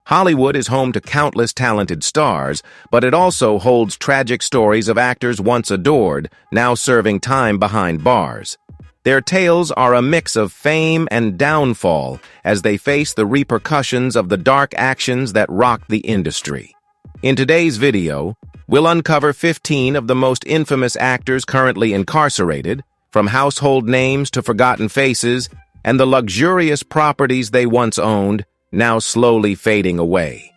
Hollywood is home to countless talented stars, but it also holds tragic stories of actors once adored, now serving time behind bars. Their tales are a mix of fame and downfall as they face the repercussions of the dark actions that rocked the industry. In today's video, we'll uncover 15 of the most infamous actors currently incarcerated, from household names to forgotten faces, and the luxurious properties they once owned, now slowly fading away.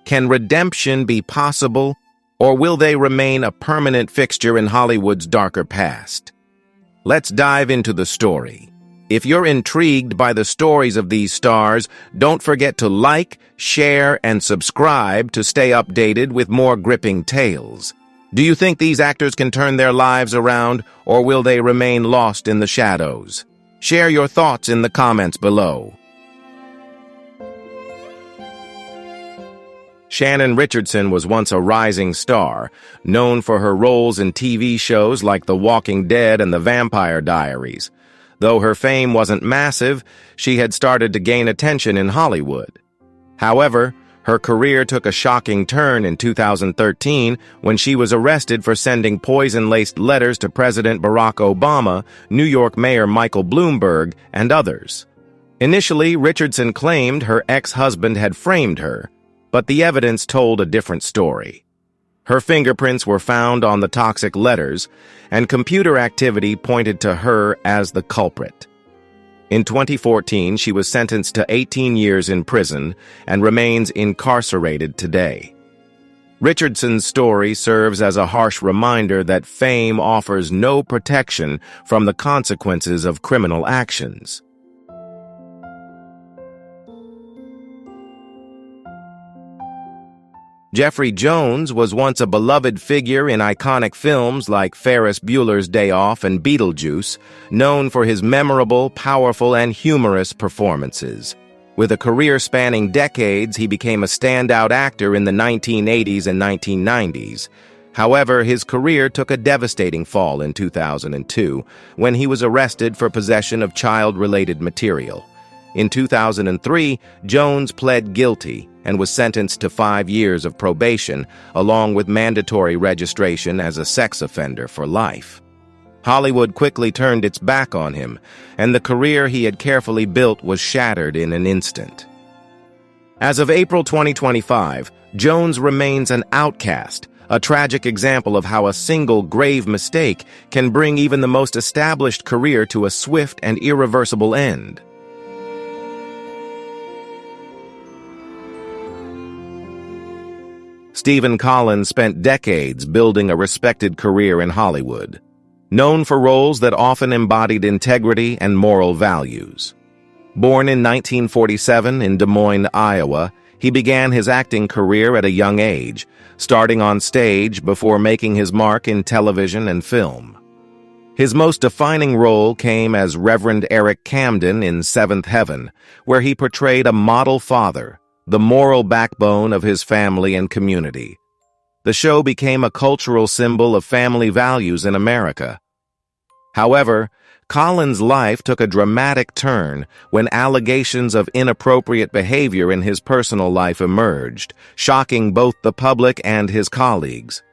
Can redemption be possible, or will they remain a permanent fixture in Hollywood's darker past? Let's dive into the story. If you're intrigued by the stories of these stars, don't forget to like, share, and subscribe to stay updated with more gripping tales. Do you think these actors can turn their lives around, or will they remain lost in the shadows? Share your thoughts in the comments below. Shannon Richardson was once a rising star, known for her roles in TV shows like The Walking Dead and The Vampire Diaries. Though her fame wasn't massive, she had started to gain attention in Hollywood. However, her career took a shocking turn in 2013 when she was arrested for sending poison-laced letters to President Barack Obama, New York Mayor Michael Bloomberg, and others. Initially, Richardson claimed her ex-husband had framed her, but the evidence told a different story. Her fingerprints were found on the toxic letters, and computer activity pointed to her as the culprit. In 2014, she was sentenced to 18 years in prison and remains incarcerated today. Richardson's story serves as a harsh reminder that fame offers no protection from the consequences of criminal actions. Jeffrey Jones was once a beloved figure in iconic films like Ferris Bueller's Day Off and Beetlejuice, known for his memorable, powerful, and humorous performances. With a career spanning decades, he became a standout actor in the 1980s and 1990s. However, his career took a devastating fall in 2002 when he was arrested for possession of child-related material. In 2003, Jones pled guilty and was sentenced to 5 years of probation, along with mandatory registration as a sex offender for life. Hollywood quickly turned its back on him, and the career he had carefully built was shattered in an instant. As of April 2025, Jones remains an outcast, a tragic example of how a single grave mistake can bring even the most established career to a swift and irreversible end. Stephen Collins spent decades building a respected career in Hollywood, known for roles that often embodied integrity and moral values. Born in 1947 in Des Moines, Iowa, he began his acting career at a young age, starting on stage before making his mark in television and film. His most defining role came as Reverend Eric Camden in Seventh Heaven, where he portrayed a model father, the moral backbone of his family and community. The show became a cultural symbol of family values in America. However, Collins' life took a dramatic turn when allegations of inappropriate behavior in his personal life emerged, shocking both the public and his colleagues.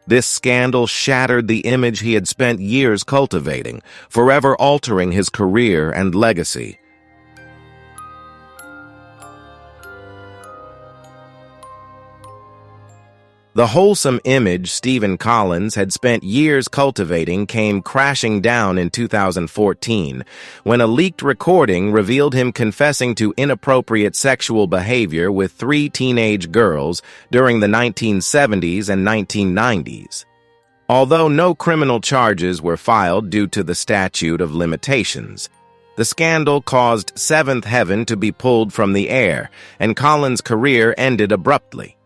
This scandal shattered the image he had spent years cultivating, forever altering his career and legacy. The wholesome image Stephen Collins had spent years cultivating came crashing down in 2014 when a leaked recording revealed him confessing to inappropriate sexual behavior with 3 teenage girls during the 1970s and 1990s. Although no criminal charges were filed due to the statute of limitations, the scandal caused Seventh Heaven to be pulled from the air, and Collins' career ended abruptly.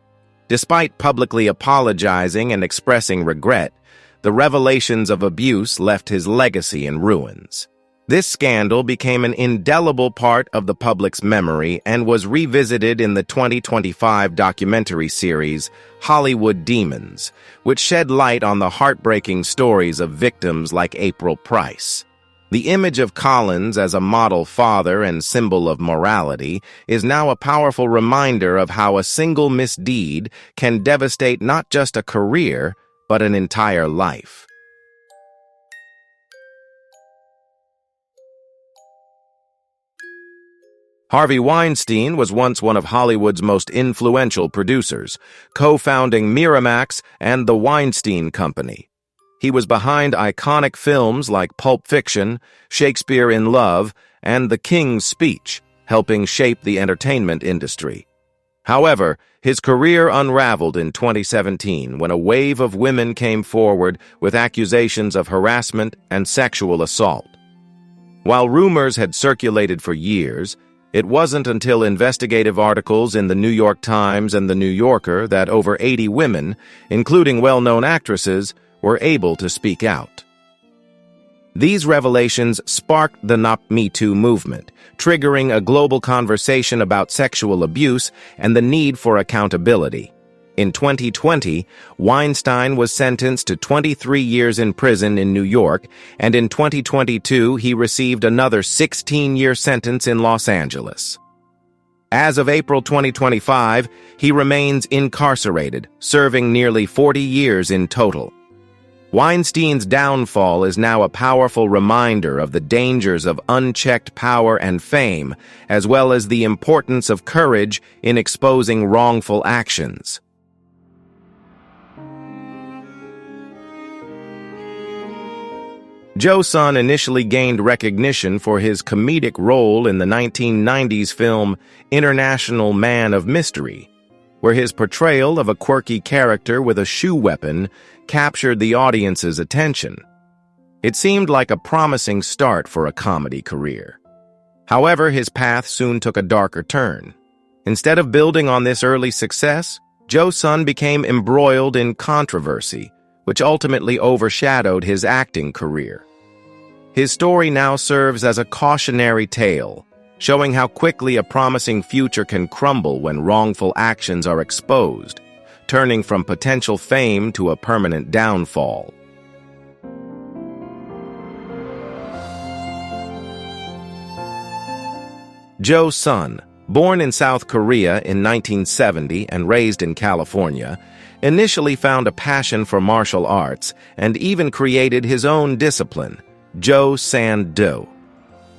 Despite publicly apologizing and expressing regret, the revelations of abuse left his legacy in ruins. This scandal became an indelible part of the public's memory and was revisited in the 2025 documentary series Hollywood Demons, which shed light on the heartbreaking stories of victims like April Price. The image of Collins as a model father and symbol of morality is now a powerful reminder of how a single misdeed can devastate not just a career, but an entire life. Harvey Weinstein was once one of Hollywood's most influential producers, co-founding Miramax and the Weinstein Company. He was behind iconic films like Pulp Fiction, Shakespeare in Love, and The King's Speech, helping shape the entertainment industry. However, his career unraveled in 2017 when a wave of women came forward with accusations of harassment and sexual assault. While rumors had circulated for years, it wasn't until investigative articles in the New York Times and the New Yorker that over 80 women, including well-known actresses, were able to speak out. These revelations sparked the Not Me Too movement, triggering a global conversation about sexual abuse and the need for accountability. In 2020, Weinstein was sentenced to 23 years in prison in New York, and in 2022 he received another 16-year sentence in Los Angeles. As of April 2025, he remains incarcerated, serving nearly 40 years in total. Weinstein's downfall is now a powerful reminder of the dangers of unchecked power and fame, as well as the importance of courage in exposing wrongful actions. Joe Sun initially gained recognition for his comedic role in the 1990s film International Man of Mystery, where his portrayal of a quirky character with a shoe weapon captured the audience's attention. It seemed like a promising start for a comedy career. However, his path soon took a darker turn. Instead of building on this early success, Joe Sun became embroiled in controversy, which ultimately overshadowed his acting career. His story now serves as a cautionary tale, showing how quickly a promising future can crumble when wrongful actions are exposed, turning from potential fame to a permanent downfall. Joe Sun, born in South Korea in 1970 and raised in California, initially found a passion for martial arts and even created his own discipline, Jo San-do.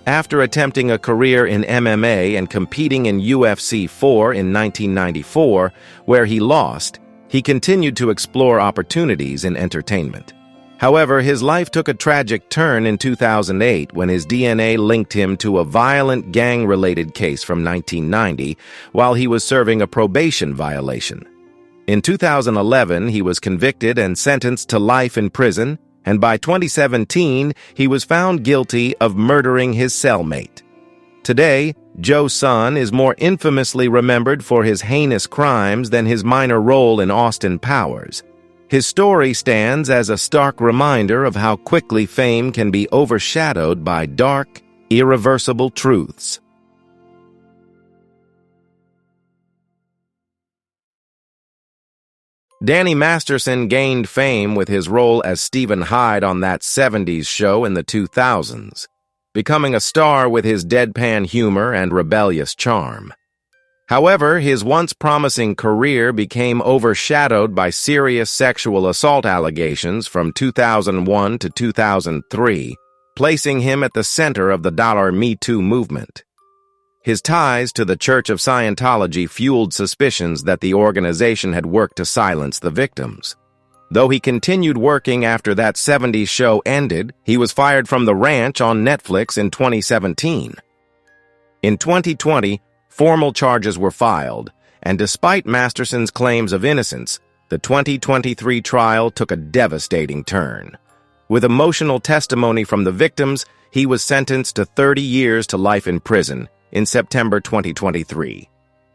After attempting a career in MMA and competing in UFC 4 in 1994, where he lost, he continued to explore opportunities in entertainment. However, his life took a tragic turn in 2008 when his DNA linked him to a violent gang-related case from 1990 while he was serving a probation violation. In 2011, he was convicted and sentenced to life in prison, and by 2017, he was found guilty of murdering his cellmate. Today, Joe Sun is more infamously remembered for his heinous crimes than his minor role in Austin Powers. His story stands as a stark reminder of how quickly fame can be overshadowed by dark, irreversible truths. Danny Masterson gained fame with his role as Stephen Hyde on That 70s Show in the 2000s, becoming a star with his deadpan humor and rebellious charm. However, his once promising career became overshadowed by serious sexual assault allegations from 2001 to 2003, placing him at the center of the Me Too movement. His ties to the Church of Scientology fueled suspicions that the organization had worked to silence the victims. Though he continued working after That 70s Show ended, he was fired from the ranch on Netflix in 2017. In 2020, formal charges were filed, and despite Masterson's claims of innocence, the 2023 trial took a devastating turn. With emotional testimony from the victims, he was sentenced to 30 years to life in prison in September 2023.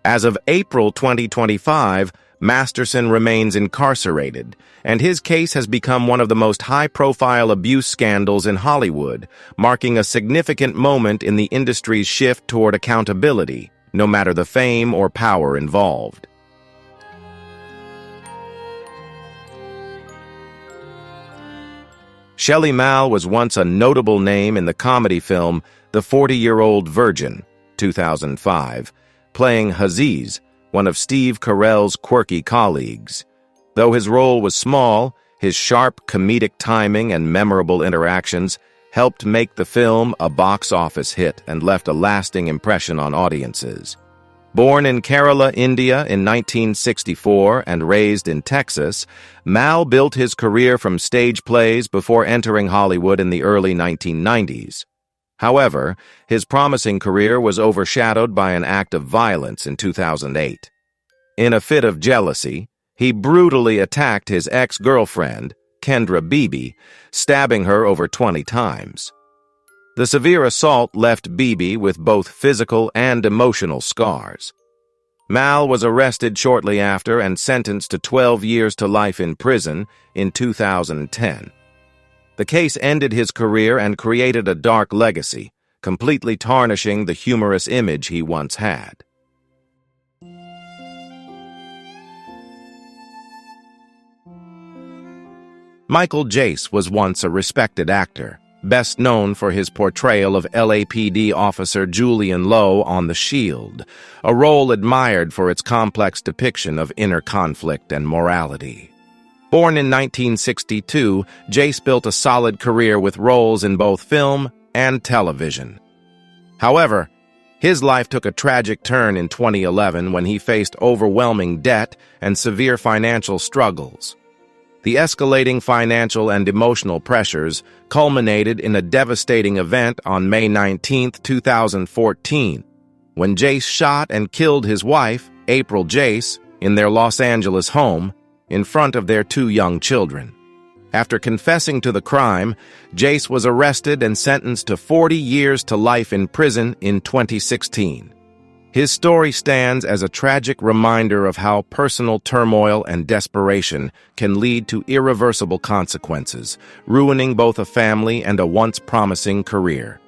As of April 2025, Masterson remains incarcerated, and his case has become one of the most high-profile abuse scandals in Hollywood, marking a significant moment in the industry's shift toward accountability, no matter the fame or power involved. Shelley Mal was once a notable name in the comedy film The 40-Year-Old Virgin, 2005, playing Aziz, one of Steve Carell's quirky colleagues. Though his role was small, his sharp comedic timing and memorable interactions helped make the film a box office hit and left a lasting impression on audiences. Born in Kerala, India in 1964 and raised in Texas, Mal built his career from stage plays before entering Hollywood in the early 1990s. However, his promising career was overshadowed by an act of violence in 2008. In a fit of jealousy, he brutally attacked his ex-girlfriend, Kendra Beebe, stabbing her over 20 times. The severe assault left Beebe with both physical and emotional scars. Mal was arrested shortly after and sentenced to 12 years to life in prison in 2010. The case ended his career and created a dark legacy, completely tarnishing the humorous image he once had. Michael Jace was once a respected actor, best known for his portrayal of LAPD officer Julian Lowe on The Shield, a role admired for its complex depiction of inner conflict and morality. Born in 1962, Jace built a solid career with roles in both film and television. However, his life took a tragic turn in 2011 when he faced overwhelming debt and severe financial struggles. The escalating financial and emotional pressures culminated in a devastating event on May 19, 2014, when Jace shot and killed his wife, April Jace, in their Los Angeles home, in front of their 2 young children. After confessing to the crime, Jace was arrested and sentenced to 40 years to life in prison in 2016. His story stands as a tragic reminder of how personal turmoil and desperation can lead to irreversible consequences, ruining both a family and a once promising career.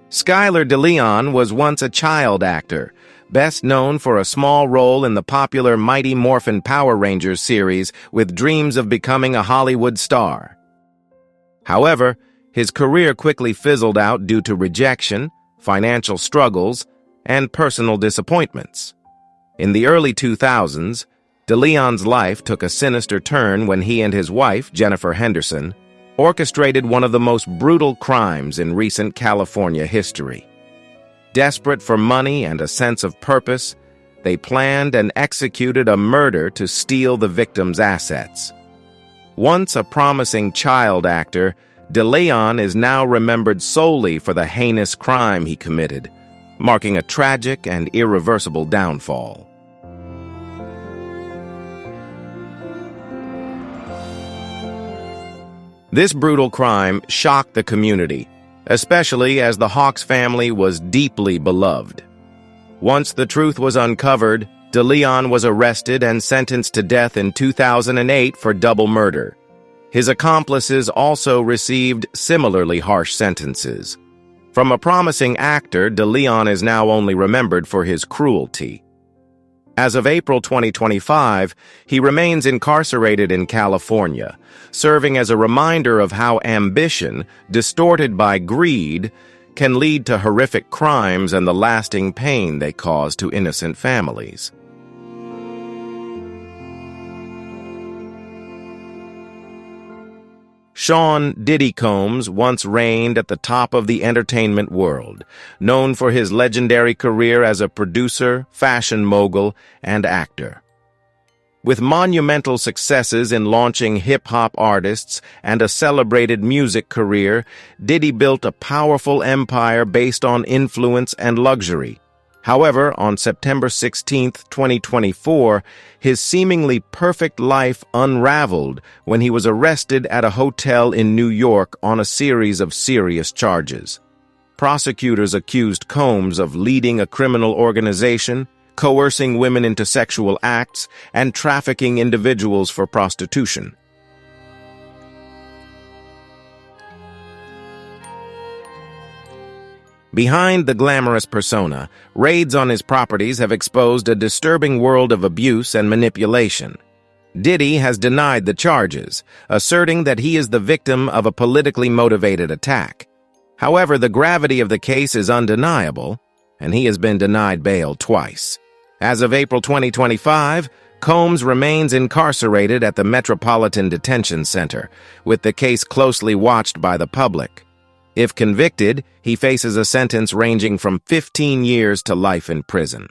Skyler DeLeon was once a child actor, best known for a small role in the popular Mighty Morphin Power Rangers series with dreams of becoming a Hollywood star. However, his career quickly fizzled out due to rejection, financial struggles, and personal disappointments. In the early 2000s, DeLeon's life took a sinister turn when he and his wife, Jennifer Henderson, orchestrated one of the most brutal crimes in recent California history. Desperate for money and a sense of purpose, they planned and executed a murder to steal the victim's assets. Once a promising child actor, DeLeon is now remembered solely for the heinous crime he committed, marking a tragic and irreversible downfall. This brutal crime shocked the community, especially as the Hawks family was deeply beloved. Once the truth was uncovered, DeLeon was arrested and sentenced to death in 2008 for double murder. His accomplices also received similarly harsh sentences. From a promising actor, DeLeon is now only remembered for his cruelty. As of April 2025, he remains incarcerated in California, serving as a reminder of how ambition, distorted by greed, can lead to horrific crimes and the lasting pain they cause to innocent families. Sean "Diddy" Combs once reigned at the top of the entertainment world, known for his legendary career as a producer, fashion mogul, and actor. With monumental successes in launching hip-hop artists and a celebrated music career, Diddy built a powerful empire based on influence and luxury. However, on September 16, 2024, his seemingly perfect life unraveled when he was arrested at a hotel in New York on a series of serious charges. Prosecutors accused Combs of leading a criminal organization, coercing women into sexual acts, and trafficking individuals for prostitution. Behind the glamorous persona, raids on his properties have exposed a disturbing world of abuse and manipulation. Diddy has denied the charges, asserting that he is the victim of a politically motivated attack. However, the gravity of the case is undeniable, and he has been denied bail twice. As of April 2025, Combs remains incarcerated at the Metropolitan Detention Center, with the case closely watched by the public. If convicted, he faces a sentence ranging from 15 years to life in prison.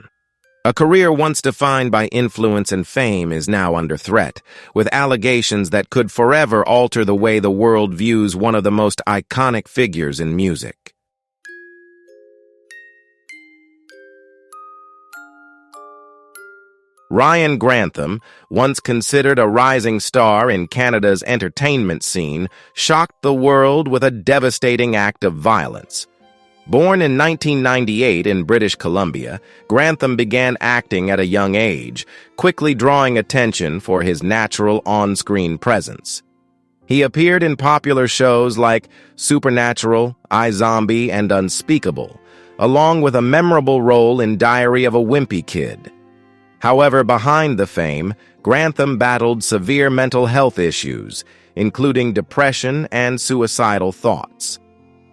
A career once defined by influence and fame is now under threat, with allegations that could forever alter the way the world views one of the most iconic figures in music. Ryan Grantham, once considered a rising star in Canada's entertainment scene, shocked the world with a devastating act of violence. Born in 1998 in British Columbia, Grantham began acting at a young age, quickly drawing attention for his natural on-screen presence. He appeared in popular shows like Supernatural, iZombie, and Unspeakable, along with a memorable role in Diary of a Wimpy Kid. However, behind the fame, Grantham battled severe mental health issues, including depression and suicidal thoughts.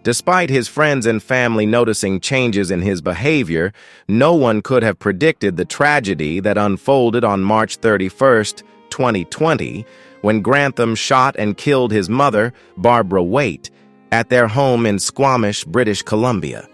Despite his friends and family noticing changes in his behavior, no one could have predicted the tragedy that unfolded on March 31, 2020, when Grantham shot and killed his mother, Barbara Waite, at their home in Squamish, British Columbia.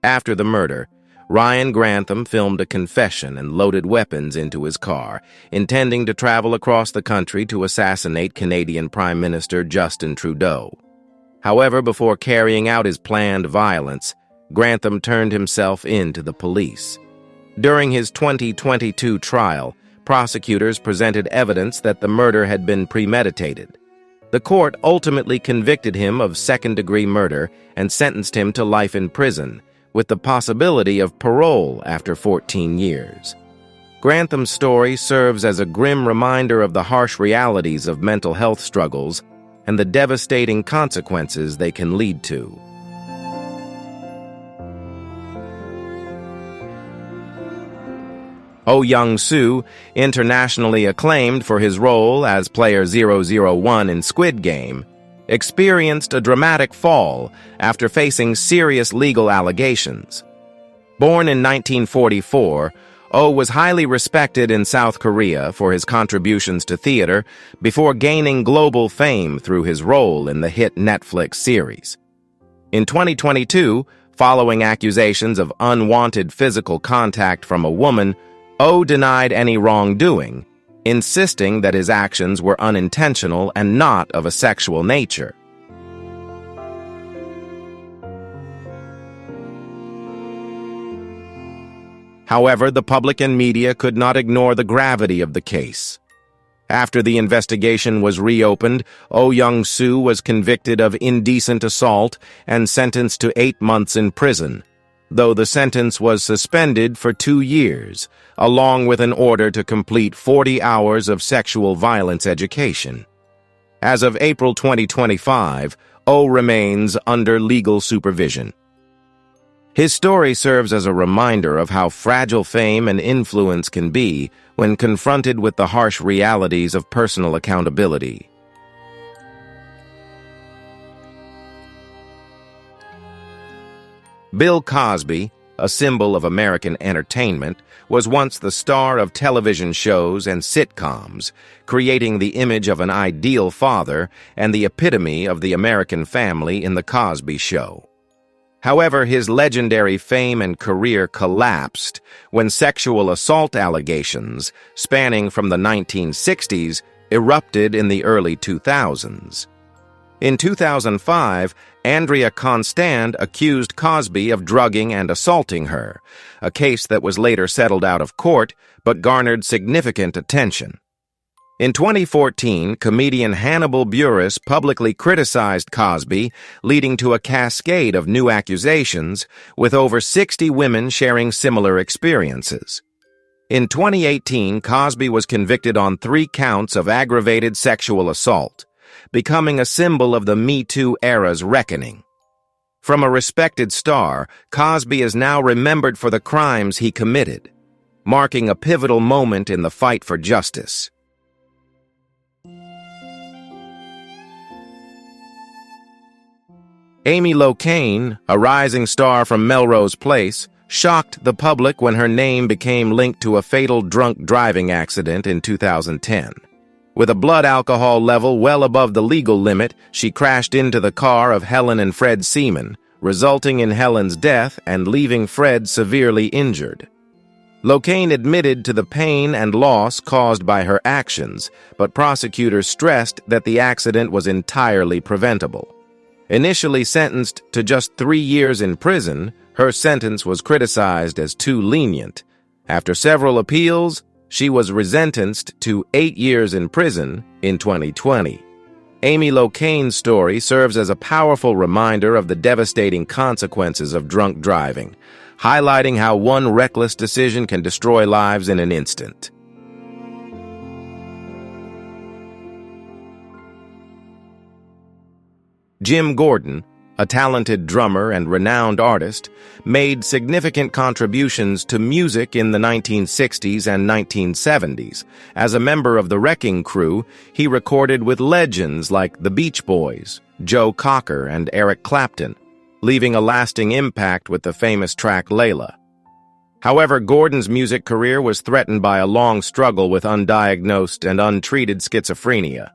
After the murder, Ryan Grantham filmed a confession and loaded weapons into his car, intending to travel across the country to assassinate Canadian Prime Minister Justin Trudeau. However, before carrying out his planned violence, Grantham turned himself in to the police. During his 2022 trial, prosecutors presented evidence that the murder had been premeditated. The court ultimately convicted him of second-degree murder and sentenced him to life in prison, with the possibility of parole after 14 years. Grantham's story serves as a grim reminder of the harsh realities of mental health struggles and the devastating consequences they can lead to. Yeong Su, internationally acclaimed for his role as Player 001 in Squid Game, experienced a dramatic fall after facing serious legal allegations. Born in 1944, Oh was highly respected in South Korea for his contributions to theater before gaining global fame through his role in the hit Netflix series. In 2022, following accusations of unwanted physical contact from a woman, Oh denied any wrongdoing, insisting that his actions were unintentional and not of a sexual nature. However, the public and media could not ignore the gravity of the case. After the investigation was reopened, Yeong Su was convicted of indecent assault and sentenced to 8 months in prison, though the sentence was suspended for 2 years, along with an order to complete 40 hours of sexual violence education. As of April 2025, Oh remains under legal supervision. His story serves as a reminder of how fragile fame and influence can be when confronted with the harsh realities of personal accountability. Bill Cosby, a symbol of American entertainment, was once the star of television shows and sitcoms, creating the image of an ideal father and the epitome of the American family in The Cosby Show. However, his legendary fame and career collapsed when sexual assault allegations, spanning from the 1960s, erupted in the early 2000s. In 2005, Andrea Constand accused Cosby of drugging and assaulting her, a case that was later settled out of court but garnered significant attention. In 2014, comedian Hannibal Buress publicly criticized Cosby, leading to a cascade of new accusations, with over 60 women sharing similar experiences. In 2018, Cosby was convicted on 3 counts of aggravated sexual assault, becoming a symbol of the Me Too era's reckoning. From a respected star, Cosby is now remembered for the crimes he committed, marking a pivotal moment in the fight for justice. Amy Locane, a rising star from Melrose Place, shocked the public when her name became linked to a fatal drunk driving accident in 2010. With a blood alcohol level well above the legal limit, she crashed into the car of Helen and Fred Seaman, resulting in Helen's death and leaving Fred severely injured. Locane admitted to the pain and loss caused by her actions, but prosecutors stressed that the accident was entirely preventable. Initially sentenced to just 3 years in prison, her sentence was criticized as too lenient. After several appeals, she was resentenced to 8 years in prison in 2020. Amy Locane's story serves as a powerful reminder of the devastating consequences of drunk driving, highlighting how one reckless decision can destroy lives in an instant. Jim Gordon, a talented drummer and renowned artist, made significant contributions to music in the 1960s and 1970s. As a member of the Wrecking Crew, he recorded with legends like the Beach Boys, Joe Cocker, and Eric Clapton, leaving a lasting impact with the famous track Layla. However, Gordon's music career was threatened by a long struggle with undiagnosed and untreated schizophrenia.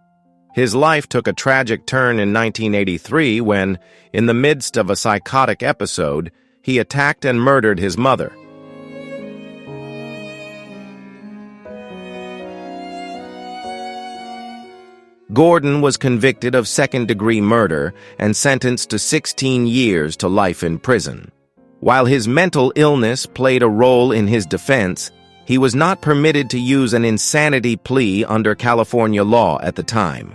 His life took a tragic turn in 1983 when, in the midst of a psychotic episode, he attacked and murdered his mother. Gordon was convicted of second-degree murder and sentenced to 16 years to life in prison. While his mental illness played a role in his defense, he was not permitted to use an insanity plea under California law at the time.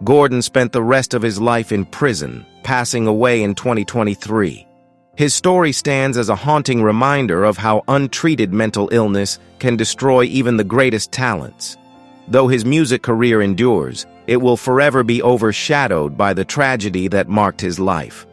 Gordon spent the rest of his life in prison, passing away in 2023. His story stands as a haunting reminder of how untreated mental illness can destroy even the greatest talents. Though his music career endures, it will forever be overshadowed by the tragedy that marked his life.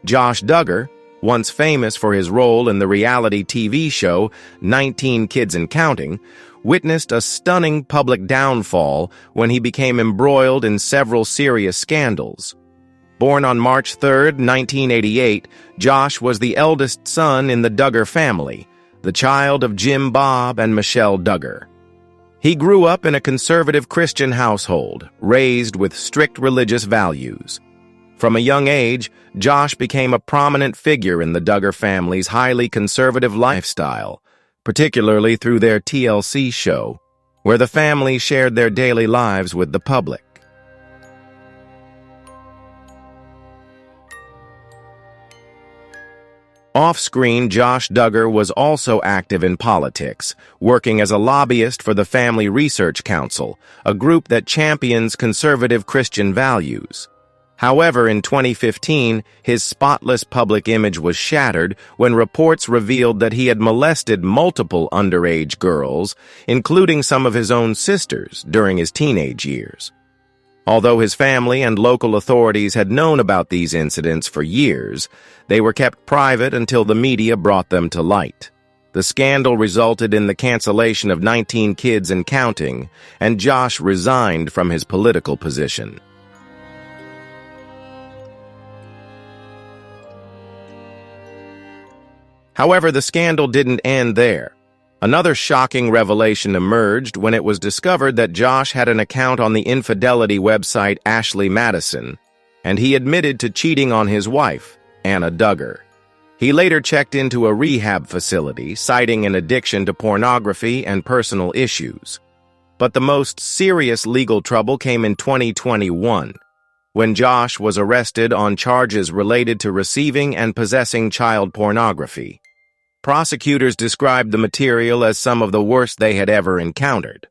Josh Duggar, once famous for his role in the reality TV show 19 Kids and Counting, witnessed a stunning public downfall when he became embroiled in several serious scandals. Born on March 3, 1988, Josh was the eldest son in the Duggar family, the child of Jim Bob and Michelle Duggar. He grew up in a conservative Christian household, raised with strict religious values. From a young age, Josh became a prominent figure in the Duggar family's highly conservative lifestyle, particularly through their TLC show, where the family shared their daily lives with the public. Off-screen, Josh Duggar was also active in politics, working as a lobbyist for the Family Research Council, a group that champions conservative Christian values. However, in 2015, his spotless public image was shattered when reports revealed that he had molested multiple underage girls, including some of his own sisters, during his teenage years. Although his family and local authorities had known about these incidents for years, they were kept private until the media brought them to light. The scandal resulted in the cancellation of 19 Kids and Counting, and Josh resigned from his political position. However, the scandal didn't end there. Another shocking revelation emerged when it was discovered that Josh had an account on the infidelity website Ashley Madison, and he admitted to cheating on his wife, Anna Duggar. He later checked into a rehab facility, citing an addiction to pornography and personal issues. But the most serious legal trouble came in 2021, when Josh was arrested on charges related to receiving and possessing child pornography. Prosecutors described the material as some of the worst they had ever encountered.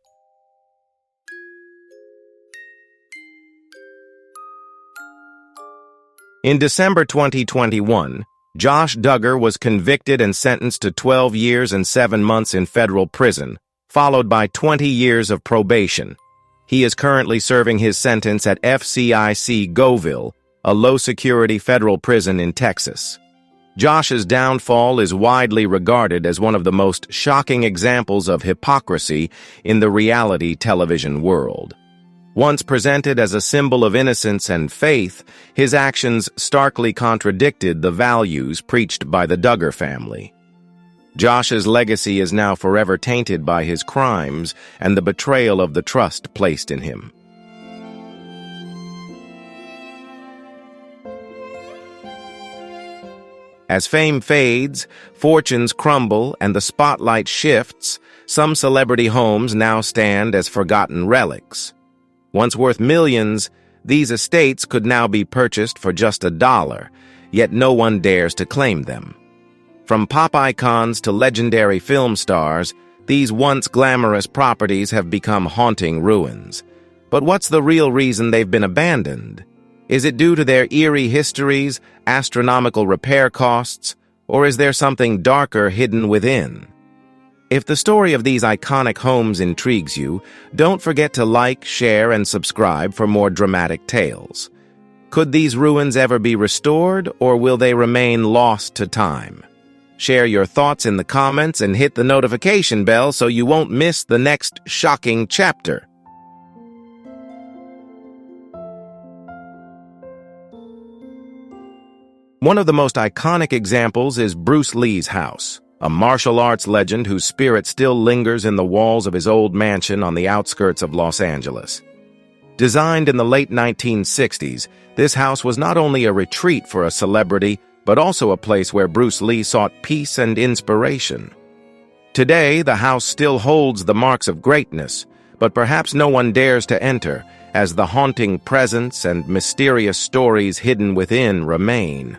In December 2021, Josh Duggar was convicted and sentenced to 12 years and 7 months in federal prison, followed by 20 years of probation. He is currently serving his sentence at FCIC Goville, a low-security federal prison in Texas. Josh's downfall is widely regarded as one of the most shocking examples of hypocrisy in the reality television world. Once presented as a symbol of innocence and faith, his actions starkly contradicted the values preached by the Duggar family. Josh's legacy is now forever tainted by his crimes and the betrayal of the trust placed in him. As fame fades, fortunes crumble, and the spotlight shifts, some celebrity homes now stand as forgotten relics. Once worth millions, these estates could now be purchased for just $1, yet no one dares to claim them. From pop icons to legendary film stars, these once glamorous properties have become haunting ruins. But what's the real reason they've been abandoned? Is it due to their eerie histories, astronomical repair costs, or is there something darker hidden within? If the story of these iconic homes intrigues you, don't forget to like, share, and subscribe for more dramatic tales. Could these ruins ever be restored, or will they remain lost to time? Share your thoughts in the comments and hit the notification bell so you won't miss the next shocking chapter. One of the most iconic examples is Bruce Lee's house, a martial arts legend whose spirit still lingers in the walls of his old mansion on the outskirts of Los Angeles. Designed in the late 1960s, this house was not only a retreat for a celebrity, but also a place where Bruce Lee sought peace and inspiration. Today, the house still holds the marks of greatness, but perhaps no one dares to enter, as the haunting presence and mysterious stories hidden within remain.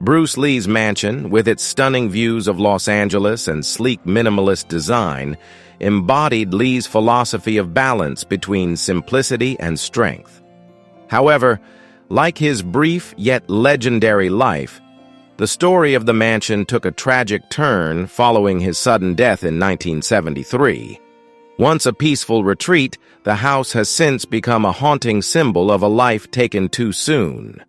Bruce Lee's mansion, with its stunning views of Los Angeles and sleek minimalist design, embodied Lee's philosophy of balance between simplicity and strength. However, like his brief yet legendary life, the story of the mansion took a tragic turn following his sudden death in 1973. Once a peaceful retreat, the house has since become a haunting symbol of a life taken too soon.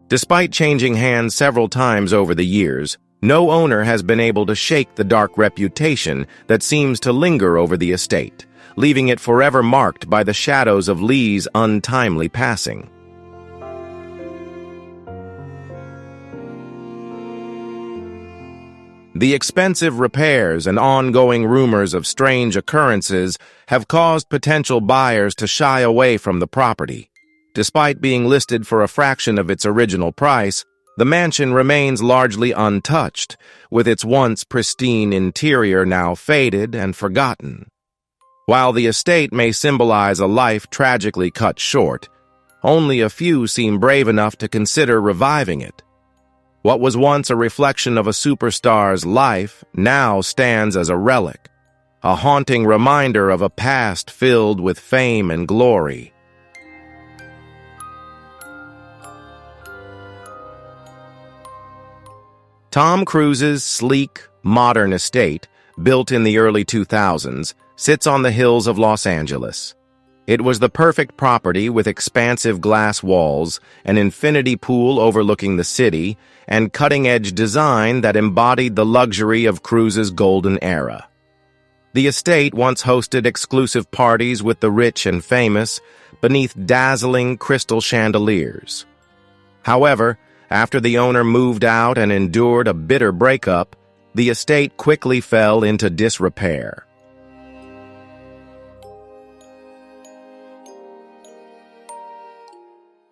Despite changing hands several times over the years, no owner has been able to shake the dark reputation that seems to linger over the estate, leaving it forever marked by the shadows of Lee's untimely passing. The expensive repairs and ongoing rumors of strange occurrences have caused potential buyers to shy away from the property. Despite being listed for a fraction of its original price, the mansion remains largely untouched, with its once pristine interior now faded and forgotten. While the estate may symbolize a life tragically cut short, only a few seem brave enough to consider reviving it. What was once a reflection of a superstar's life now stands as a relic, a haunting reminder of a past filled with fame and glory. Tom Cruise's sleek, modern estate, built in the early 2000s, sits on the hills of Los Angeles. It was the perfect property with expansive glass walls, an infinity pool overlooking the city, and cutting-edge design that embodied the luxury of Cruise's golden era. The estate once hosted exclusive parties with the rich and famous beneath dazzling crystal chandeliers. However, after the owner moved out and endured a bitter breakup, the estate quickly fell into disrepair.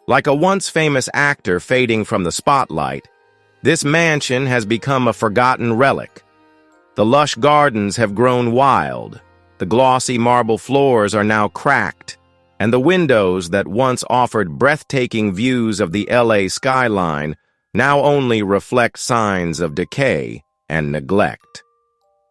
Like a once famous actor fading from the spotlight, this mansion has become a forgotten relic. The lush gardens have grown wild, the glossy marble floors are now cracked, and the windows that once offered breathtaking views of the LA skyline now only reflect signs of decay and neglect.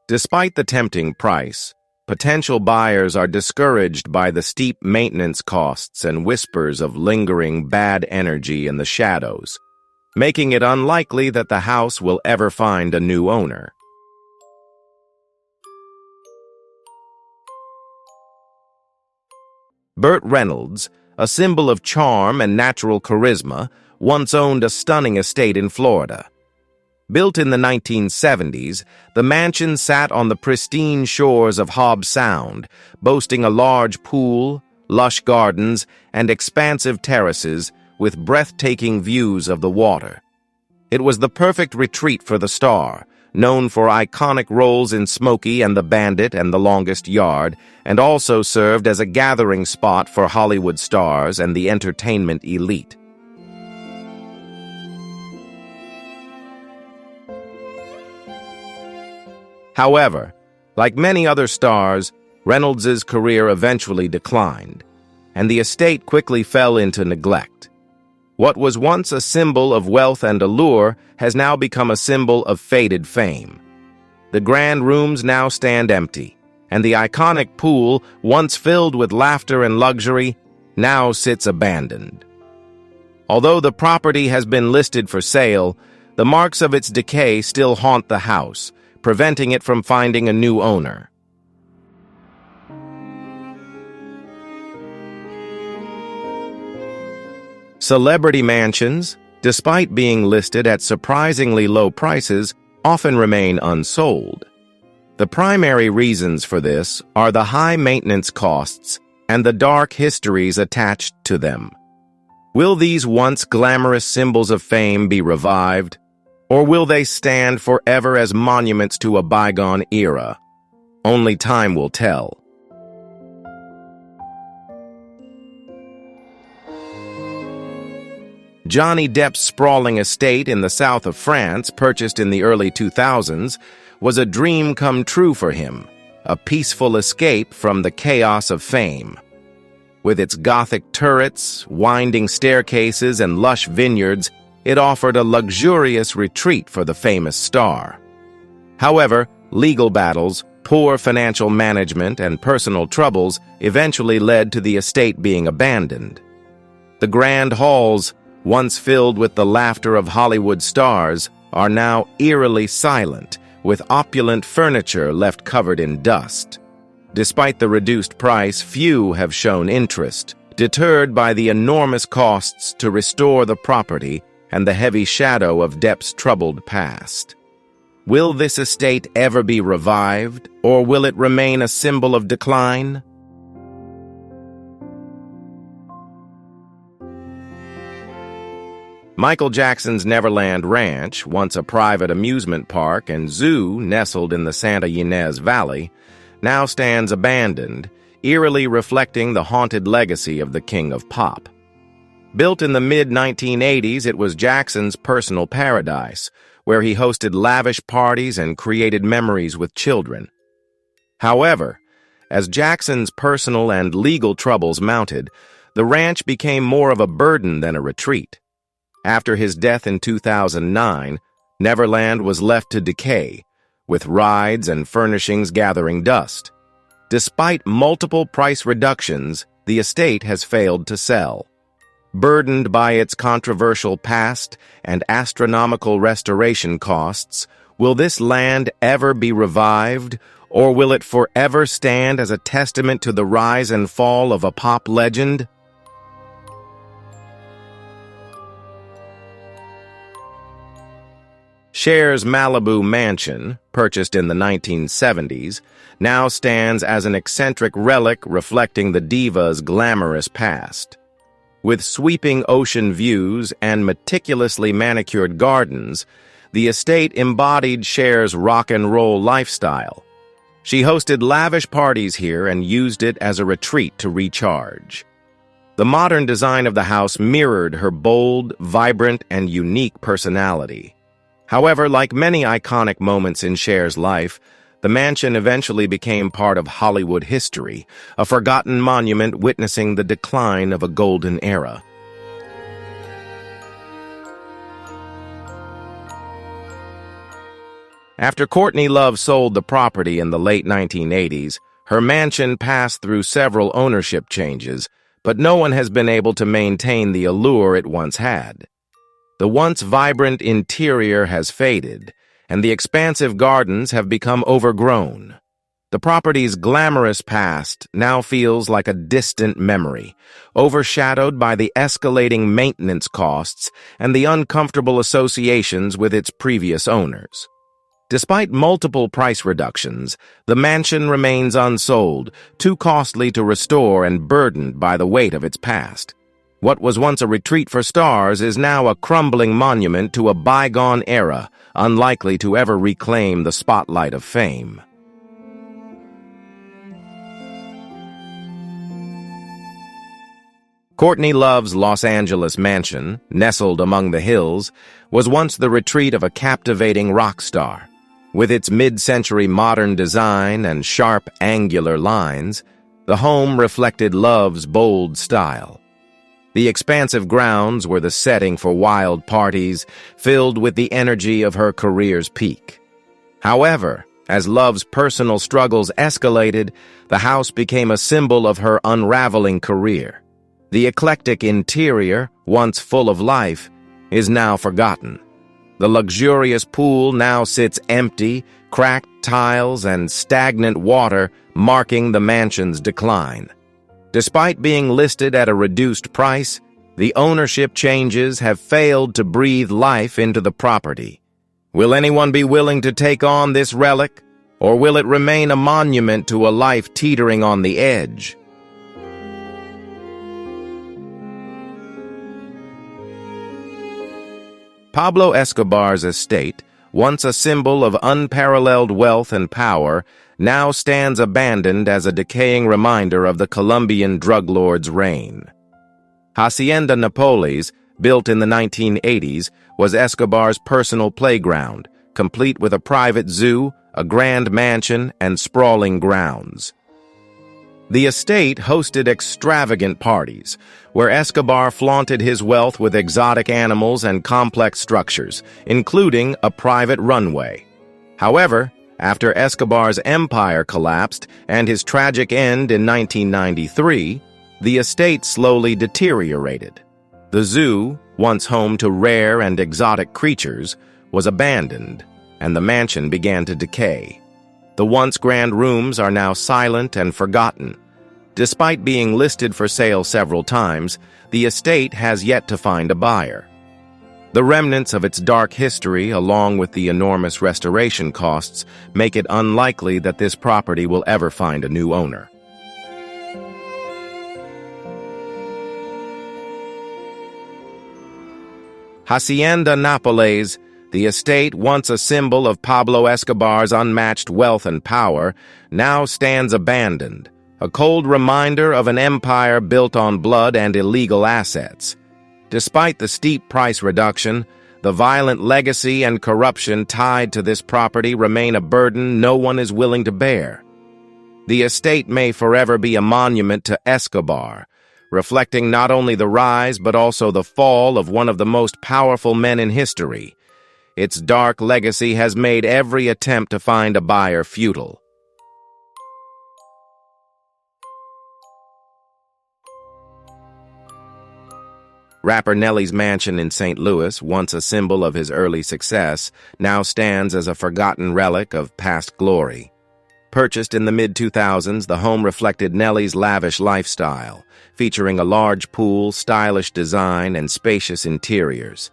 Despite the tempting price, Potential buyers are discouraged by the steep maintenance costs and whispers of lingering bad energy in the shadows, making it unlikely that the house will ever find a new owner. Burt Reynolds, a symbol of charm and natural charisma, once owned a stunning estate in Florida. Built in the 1970s, the mansion sat on the pristine shores of Hobbs Sound, boasting a large pool, lush gardens, and expansive terraces with breathtaking views of the water. It was the perfect retreat for the star, known for iconic roles in Smokey and the Bandit and The Longest Yard, and also served as a gathering spot for Hollywood stars and the entertainment elite. However, like many other stars, Reynolds's career eventually declined, and the estate quickly fell into neglect. What was once a symbol of wealth and allure has now become a symbol of faded fame. The grand rooms now stand empty, and the iconic pool, once filled with laughter and luxury, now sits abandoned. Although the property has been listed for sale, the marks of its decay still haunt the house, preventing it from finding a new owner. Celebrity mansions, despite being listed at surprisingly low prices, often remain unsold. The primary reasons for this are the high maintenance costs and the dark histories attached to them. Will these once glamorous symbols of fame be revived, or will they stand forever as monuments to a bygone era? Only time will tell. Johnny Depp's sprawling estate in the south of France, purchased in the early 2000s, was a dream come true for him, a peaceful escape from the chaos of fame. With its Gothic turrets, winding staircases, and lush vineyards, it offered a luxurious retreat for the famous star. However, legal battles, poor financial management, and personal troubles eventually led to the estate being abandoned. The grand halls, once filled with the laughter of Hollywood stars, are now eerily silent, with opulent furniture left covered in dust. Despite the reduced price, few have shown interest, deterred by the enormous costs to restore the property and the heavy shadow of Depp's troubled past. Will this estate ever be revived, or will it remain a symbol of decline? Michael Jackson's Neverland Ranch, once a private amusement park and zoo nestled in the Santa Ynez Valley, now stands abandoned, eerily reflecting the haunted legacy of the King of Pop. Built in the mid-1980s, it was Jackson's personal paradise, where he hosted lavish parties and created memories with children. However, as Jackson's personal and legal troubles mounted, the ranch became more of a burden than a retreat. After his death in 2009, Neverland was left to decay, with rides and furnishings gathering dust. Despite multiple price reductions, the estate has failed to sell. Burdened by its controversial past and astronomical restoration costs, will this land ever be revived, or will it forever stand as a testament to the rise and fall of a pop legend? Cher's Malibu mansion, purchased in the 1970s, now stands as an eccentric relic reflecting the diva's glamorous past. With sweeping ocean views and meticulously manicured gardens, the estate embodied Cher's rock and roll lifestyle. She hosted lavish parties here and used it as a retreat to recharge. The modern design of the house mirrored her bold, vibrant, and unique personality. However, like many iconic moments in Cher's life, the mansion eventually became part of Hollywood history, a forgotten monument witnessing the decline of a golden era. After Courtney Love sold the property in the late 1980s, Her mansion passed through several ownership changes, but no one has been able to maintain the allure it once had. The once vibrant interior has faded, and the expansive gardens have become overgrown. The property's glamorous past now feels like a distant memory, overshadowed by the escalating maintenance costs and the uncomfortable associations with its previous owners. Despite multiple price reductions, the mansion remains unsold, too costly to restore and burdened by the weight of its past. What was once a retreat for stars is now a crumbling monument to a bygone era, unlikely to ever reclaim the spotlight of fame. Courtney Love's Los Angeles mansion, nestled among the hills, was once the retreat of a captivating rock star. With its mid-century modern design and sharp, angular lines, the home reflected Love's bold style. The expansive grounds were the setting for wild parties, filled with the energy of her career's peak. However, as Love's personal struggles escalated, the house became a symbol of her unraveling career. The eclectic interior, once full of life, is now forgotten. The luxurious pool now sits empty, cracked tiles and stagnant water marking the mansion's decline. Despite being listed at a reduced price, the ownership changes have failed to breathe life into the property. Will anyone be willing to take on this relic, or will it remain a monument to a life teetering on the edge? Pablo Escobar's estate, once a symbol of unparalleled wealth and power, now stands abandoned as a decaying reminder of the Colombian drug lord's reign. Hacienda Napoles, built in the 1980s, was Escobar's personal playground, complete with a private zoo, a grand mansion, and sprawling grounds. The estate hosted extravagant parties, where Escobar flaunted his wealth with exotic animals and complex structures, including a private runway. However, after Escobar's empire collapsed and his tragic end in 1993, the estate slowly deteriorated. The zoo, once home to rare and exotic creatures, was abandoned, and the mansion began to decay. The once grand rooms are now silent and forgotten. Despite being listed for sale several times, the estate has yet to find a buyer. The remnants of its dark history, along with the enormous restoration costs, make it unlikely that this property will ever find a new owner. Hacienda Napoles, the estate once a symbol of Pablo Escobar's unmatched wealth and power, now stands abandoned, a cold reminder of an empire built on blood and illegal assets. Despite the steep price reduction, the violent legacy and corruption tied to this property remain a burden no one is willing to bear. The estate may forever be a monument to Escobar, reflecting not only the rise but also the fall of one of the most powerful men in history. Its dark legacy has made every attempt to find a buyer futile. Rapper Nelly's mansion in St. Louis, once a symbol of his early success, now stands as a forgotten relic of past glory. Purchased in the mid-2000s, the home reflected Nelly's lavish lifestyle, featuring a large pool, stylish design, and spacious interiors.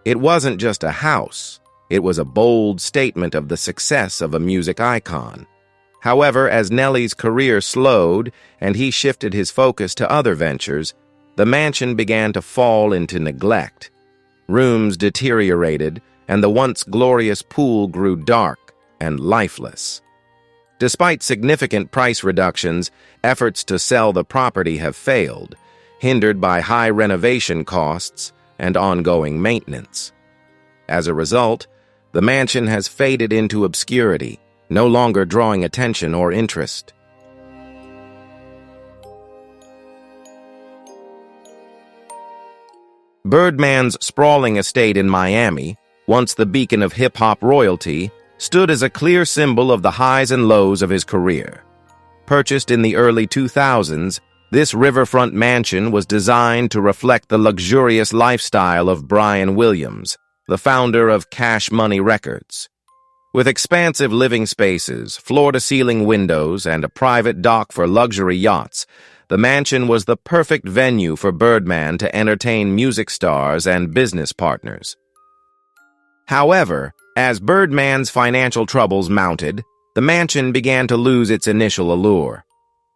It wasn't just a house, it was a bold statement of the success of a music icon. However, as Nelly's career slowed and he shifted his focus to other ventures, the mansion began to fall into neglect. Rooms deteriorated, and the once glorious pool grew dark and lifeless. Despite significant price reductions, efforts to sell the property have failed, hindered by high renovation costs and ongoing maintenance. As a result, the mansion has faded into obscurity, no longer drawing attention or interest. Birdman's sprawling estate in Miami, once the beacon of hip-hop royalty, stood as a clear symbol of the highs and lows of his career. Purchased in the early 2000s, this riverfront mansion was designed to reflect the luxurious lifestyle of Brian Williams, the founder of Cash Money Records. With expansive living spaces, floor-to-ceiling windows, and a private dock for luxury yachts, the mansion was the perfect venue for Birdman to entertain music stars and business partners. However, as Birdman's financial troubles mounted, the mansion began to lose its initial allure.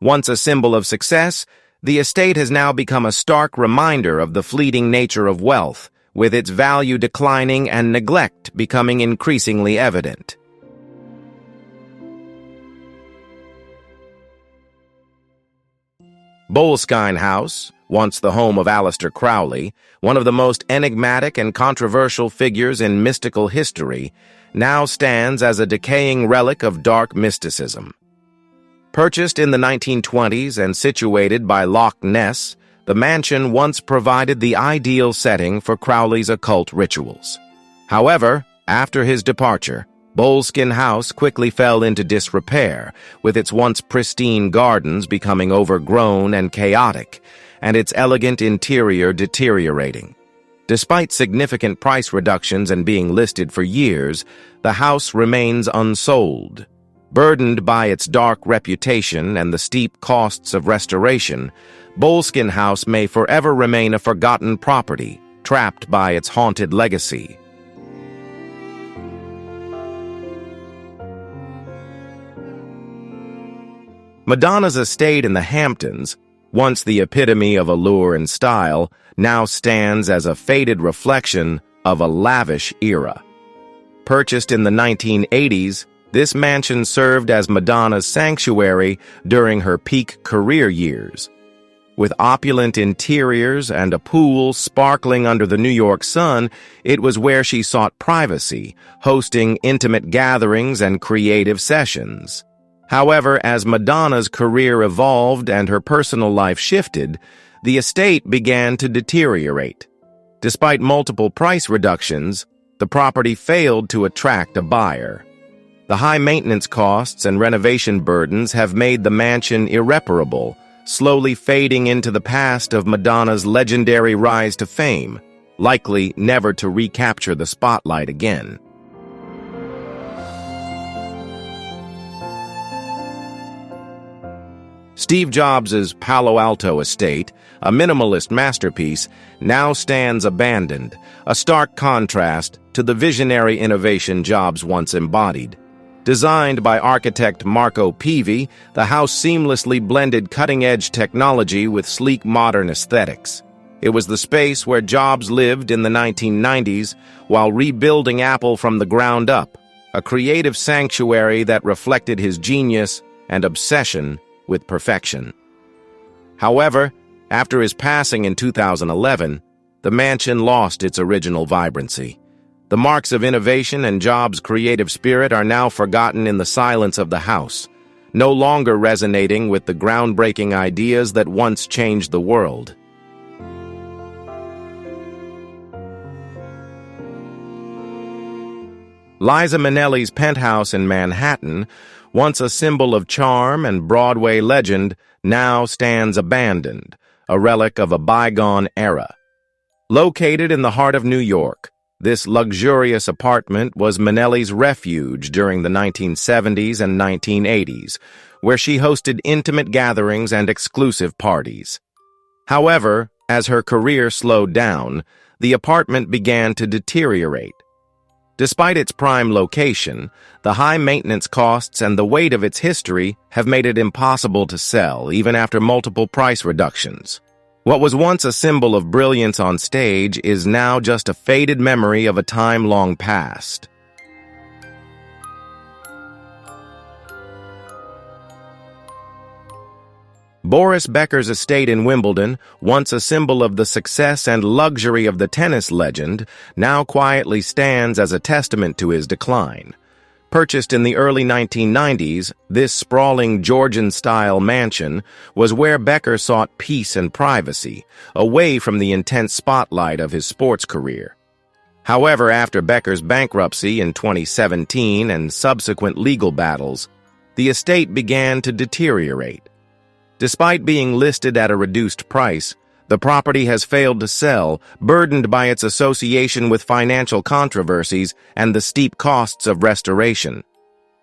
Once a symbol of success, the estate has now become a stark reminder of the fleeting nature of wealth, with its value declining and neglect becoming increasingly evident. Boleskine House, once the home of Aleister Crowley, one of the most enigmatic and controversial figures in mystical history, now stands as a decaying relic of dark mysticism. Purchased in the 1920s and situated by Loch Ness, the mansion once provided the ideal setting for Crowley's occult rituals. However, after his departure, Boleskine House quickly fell into disrepair, with its once pristine gardens becoming overgrown and chaotic, and its elegant interior deteriorating. Despite significant price reductions and being listed for years, the house remains unsold. Burdened by its dark reputation and the steep costs of restoration, Boleskine House may forever remain a forgotten property, trapped by its haunted legacy. Madonna's estate in the Hamptons, once the epitome of allure and style, now stands as a faded reflection of a lavish era. Purchased in the 1980s, this mansion served as Madonna's sanctuary during her peak career years. With opulent interiors and a pool sparkling under the New York sun, it was where she sought privacy, hosting intimate gatherings and creative sessions. However, as Madonna's career evolved and her personal life shifted, the estate began to deteriorate. Despite multiple price reductions, the property failed to attract a buyer. The high maintenance costs and renovation burdens have made the mansion irreparable, slowly fading into the past of Madonna's legendary rise to fame, likely never to recapture the spotlight again. Steve Jobs' Palo Alto estate, a minimalist masterpiece, now stands abandoned, a stark contrast to the visionary innovation Jobs once embodied. Designed by architect Marco Peavy, the house seamlessly blended cutting-edge technology with sleek modern aesthetics. It was the space where Jobs lived in the 1990s while rebuilding Apple from the ground up, a creative sanctuary that reflected his genius and obsession with perfection. However, after his passing in 2011, the mansion lost its original vibrancy. The marks of innovation and Jobs' creative spirit are now forgotten in the silence of the house, no longer resonating with the groundbreaking ideas that once changed the world. Liza Minnelli's penthouse in Manhattan, once a symbol of charm and Broadway legend, now stands abandoned, a relic of a bygone era. Located in the heart of New York, this luxurious apartment was Minnelli's refuge during the 1970s and 1980s, where she hosted intimate gatherings and exclusive parties. However, as her career slowed down, the apartment began to deteriorate. Despite its prime location, the high maintenance costs and the weight of its history have made it impossible to sell, even after multiple price reductions. What was once a symbol of brilliance on stage is now just a faded memory of a time long past. Boris Becker's estate in Wimbledon, once a symbol of the success and luxury of the tennis legend, now quietly stands as a testament to his decline. Purchased in the early 1990s, this sprawling Georgian-style mansion was where Becker sought peace and privacy, away from the intense spotlight of his sports career. However, after Becker's bankruptcy in 2017 and subsequent legal battles, the estate began to deteriorate. Despite being listed at a reduced price, the property has failed to sell, burdened by its association with financial controversies and the steep costs of restoration.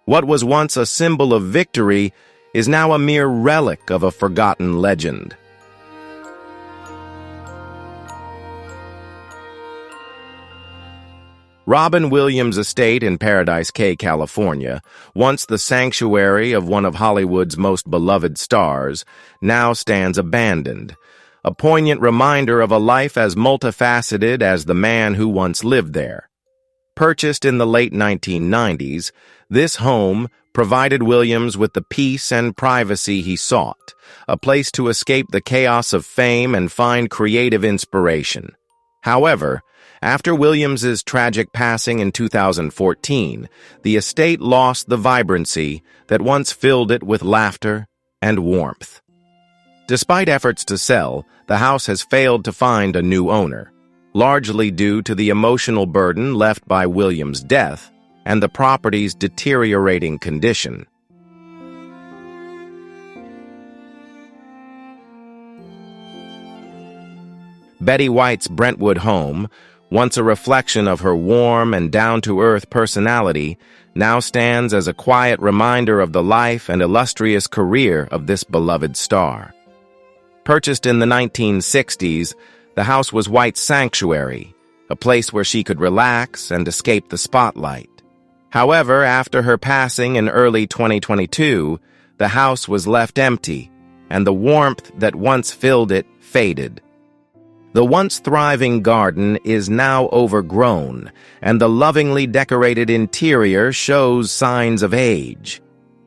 What was once a symbol of victory is now a mere relic of a forgotten legend. Robin Williams' estate in Paradise Cay, California, once the sanctuary of one of Hollywood's most beloved stars, now stands abandoned, a poignant reminder of a life as multifaceted as the man who once lived there. Purchased in the late 1990s, this home provided Williams with the peace and privacy he sought, a place to escape the chaos of fame and find creative inspiration. However, after Williams's tragic passing in 2014, the estate lost the vibrancy that once filled it with laughter and warmth. Despite efforts to sell, the house has failed to find a new owner, largely due to the emotional burden left by Williams' death and the property's deteriorating condition. Betty White's Brentwood home, once a reflection of her warm and down-to-earth personality, now stands as a quiet reminder of the life and illustrious career of this beloved star. Purchased in the 1960s, the house was White's sanctuary, a place where she could relax and escape the spotlight. However, after her passing in early 2022, the house was left empty, and the warmth that once filled it faded. The once thriving garden is now overgrown, and the lovingly decorated interior shows signs of age.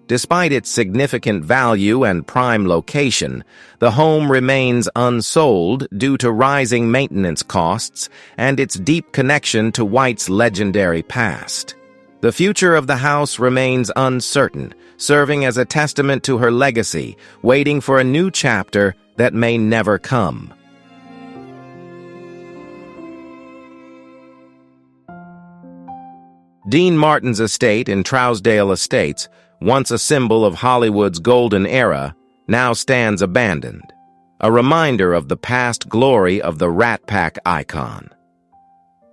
Despite its significant value and prime location, the home remains unsold due to rising maintenance costs and its deep connection to White's legendary past. The future of the house remains uncertain, serving as a testament to her legacy, waiting for a new chapter that may never come. Dean Martin's estate in Trousdale Estates, once a symbol of Hollywood's golden era, now stands abandoned, a reminder of the past glory of the Rat Pack icon.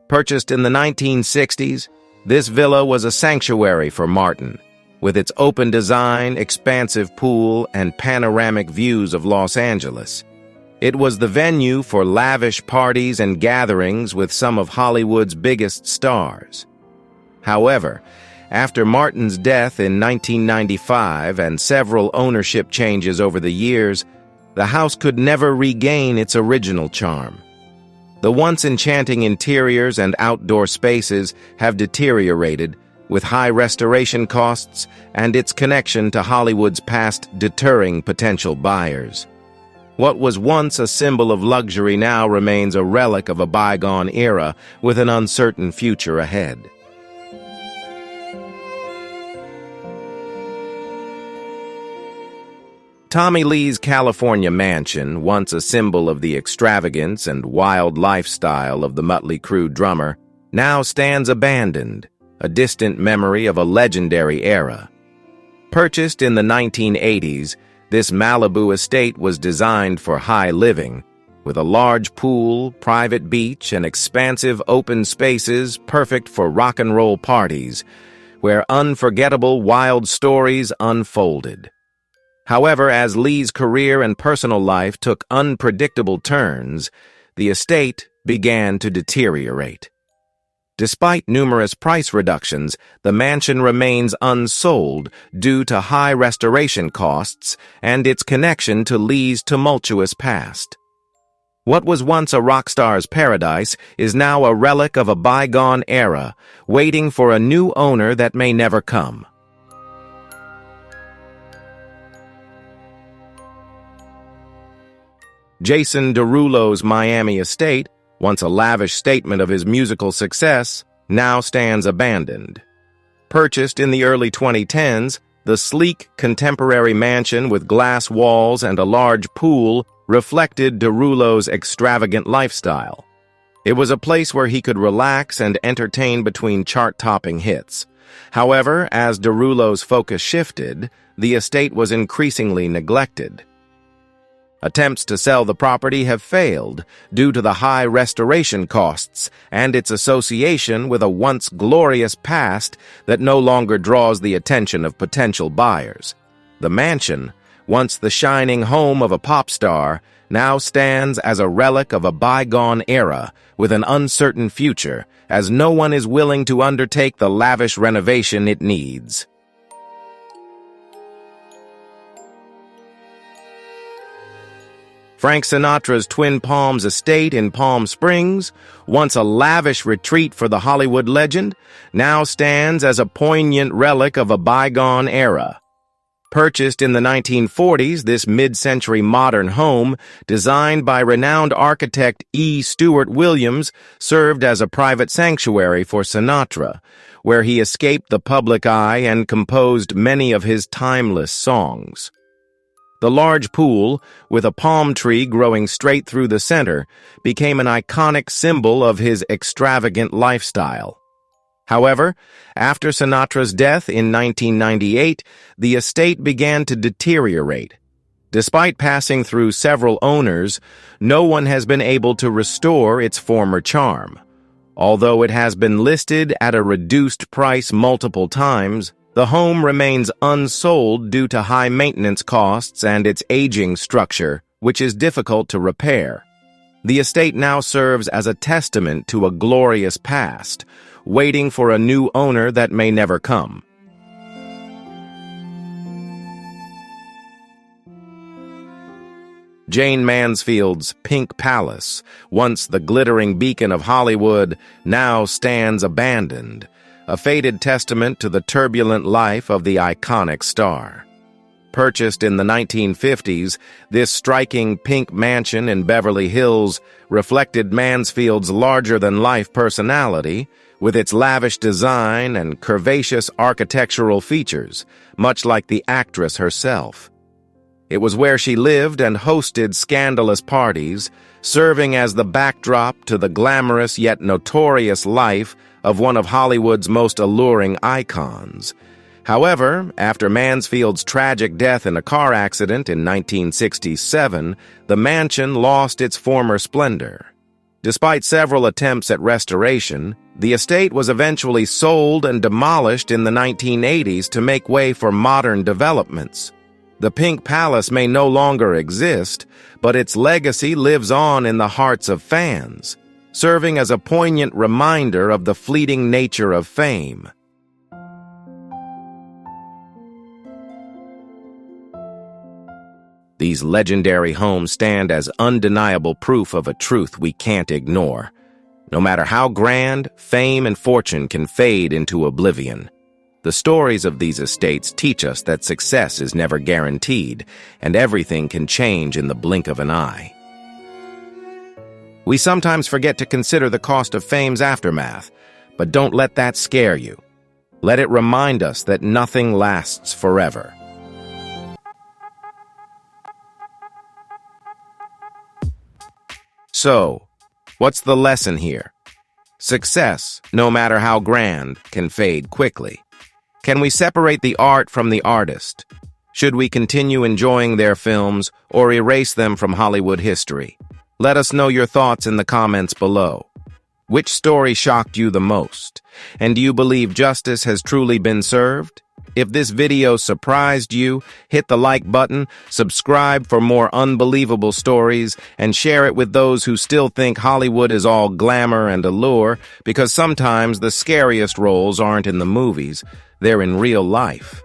Purchased in the 1960s, this villa was a sanctuary for Martin, with its open design, expansive pool, and panoramic views of Los Angeles. It was the venue for lavish parties and gatherings with some of Hollywood's biggest stars. However, after Martin's death in 1995 and several ownership changes over the years, the house could never regain its original charm. The once enchanting interiors and outdoor spaces have deteriorated, with high restoration costs and its connection to Hollywood's past deterring potential buyers. What was once a symbol of luxury now remains a relic of a bygone era with an uncertain future ahead. Tommy Lee's California mansion, once a symbol of the extravagance and wild lifestyle of the Mötley Crüe drummer, now stands abandoned, a distant memory of a legendary era. Purchased in the 1980s, this Malibu estate was designed for high living, with a large pool, private beach, and expansive open spaces perfect for rock and roll parties, where unforgettable wild stories unfolded. However, as Lee's career and personal life took unpredictable turns, the estate began to deteriorate. Despite numerous price reductions, the mansion remains unsold due to high restoration costs and its connection to Lee's tumultuous past. What was once a rock star's paradise is now a relic of a bygone era, waiting for a new owner that may never come. Jason Derulo's Miami estate, once a lavish statement of his musical success, now stands abandoned. Purchased in the early 2010s, the sleek, contemporary mansion with glass walls and a large pool reflected Derulo's extravagant lifestyle. It was a place where he could relax and entertain between chart-topping hits, However, as Derulo's focus shifted, the estate was increasingly neglected. Attempts to sell the property have failed due to the high restoration costs and its association with a once glorious past that no longer draws the attention of potential buyers. The mansion, once the shining home of a pop star, now stands as a relic of a bygone era with an uncertain future, as no one is willing to undertake the lavish renovation it needs. Frank Sinatra's Twin Palms estate in Palm Springs, once a lavish retreat for the Hollywood legend, now stands as a poignant relic of a bygone era. Purchased in the 1940s, this mid-century modern home, designed by renowned architect E. Stewart Williams, served as a private sanctuary for Sinatra, where he escaped the public eye and composed many of his timeless songs. The large pool, with a palm tree growing straight through the center, became an iconic symbol of his extravagant lifestyle. However, after Sinatra's death in 1998, the estate began to deteriorate. Despite passing through several owners, no one has been able to restore its former charm. Although it has been listed at a reduced price multiple times, the home remains unsold due to high maintenance costs and its aging structure, which is difficult to repair. The estate now serves as a testament to a glorious past, waiting for a new owner that may never come. Jayne Mansfield's Pink Palace, once the glittering beacon of Hollywood, now stands abandoned, a faded testament to the turbulent life of the iconic star. Purchased in the 1950s, this striking pink mansion in Beverly Hills reflected Mansfield's larger-than-life personality, with its lavish design and curvaceous architectural features, much like the actress herself. It was where she lived and hosted scandalous parties, serving as the backdrop to the glamorous yet notorious life of one of Hollywood's most alluring icons. However, after Mansfield's tragic death in a car accident in 1967, the mansion lost its former splendor. Despite several attempts at restoration, the estate was eventually sold and demolished in the 1980s to make way for modern developments. The Pink Palace may no longer exist, but its legacy lives on in the hearts of fans, serving as a poignant reminder of the fleeting nature of fame. These legendary homes stand as undeniable proof of a truth we can't ignore. No matter how grand, fame and fortune can fade into oblivion. The stories of these estates teach us that success is never guaranteed, and everything can change in the blink of an eye. We sometimes forget to consider the cost of fame's aftermath, but don't let that scare you. Let it remind us that nothing lasts forever. So, what's the lesson here? Success, no matter how grand, can fade quickly. Can we separate the art from the artist? Should we continue enjoying their films or erase them from Hollywood history? Let us know your thoughts in the comments below. Which story shocked you the most? And do you believe justice has truly been served? If this video surprised you, hit the like button, subscribe for more unbelievable stories, and share it with those who still think Hollywood is all glamour and allure, because sometimes the scariest roles aren't in the movies, they're in real life.